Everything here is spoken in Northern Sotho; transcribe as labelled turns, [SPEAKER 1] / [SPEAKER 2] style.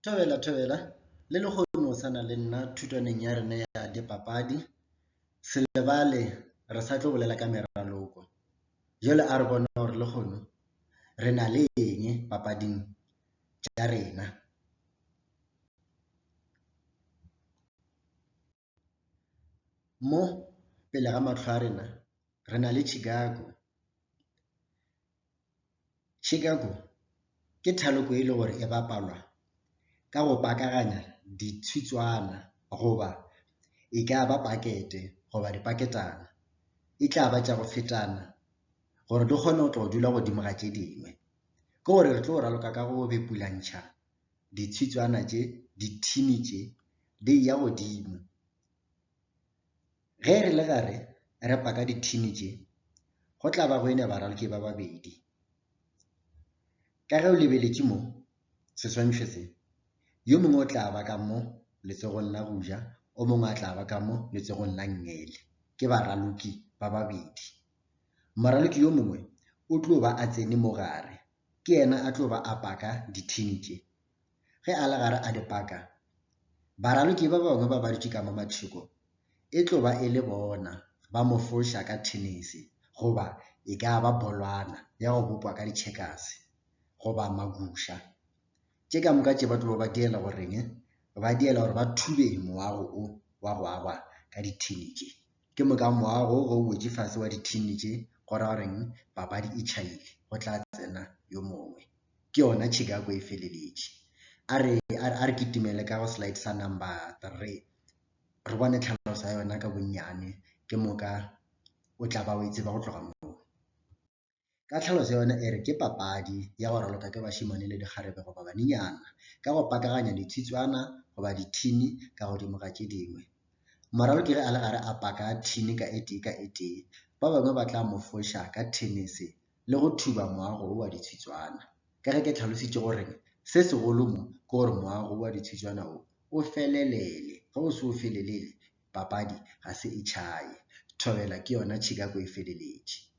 [SPEAKER 1] Thobela le lekgono o sana le nna thutaneng ya rena ya dipapadi se lebale re sa tlo bolela ka meraloko jwale a re bona hore lekgono re na le eng papading tja rena. Mo pele ga mahlo a rena re na le Chicago ke thaloko e le gore e bapalwa ka go pakaganya ditshitswana goba e ka ba pakete goba dipaketana e tla ba tša go fetana gore di kgone go tlo dula godimo ga tše dingwe ke gore re tlo raloka ka go bepulantšha ditshitswana tše dithini tše di ya godimo ge re le gare re paka dithini tše go tla ba go ene baraloki ba babedi ka ge o lebeletše mo seswantšho se yo mongwe o tla ba ka mo letsogong la go ja o mongwe a tla ba ka mo letsogong la ngele ke baraloki ba babedi. Moraloki yo mongwe o tlo ba a tsene mo gare ke yena a tlo ba a paka dithini tše ge a le gare a dipaka baraloki ba bangwe ba dutše ka mo mathoko e tlo ba e le bona ba mo foša ka tennis goba e ka ba bolwana ya go bopwa ka ditšhekase goba magusha tše ka moka tše ba tlo ba diela goreng ba diela gore ba thube moago o wa go agwa ka dithini tše ke moka moago go wetše fase wa dithini tše go ra goreng papadi e tšhaile go tla tsena yo mongwe ke yona Chicago e feleletše. A re kitimele ka go slide sa number 3 re bone tlhaloso ya yona ka bonnyane ke moka o tla ba o e tseba go tloga moo. Ka tlhaloso ya yona e re ke papadi ya go raloka ke bašimane le dikgarebe goba banenyana ka go pakaganya ditshitswana goba dithini ka godimo ga tše dingwe. Moraloki ge a le gare a paka thini ka e tee ba bangwe ba tla mo foša ka tennis le go thuba moago wa ditshitswana ka ge ke tlhalositše gore se segolo mo ke gore moago wa ditshitswana o felelele ge o se o felelele papadi ga se e tšhaye. Thobela ke yona Chicago e feleletše.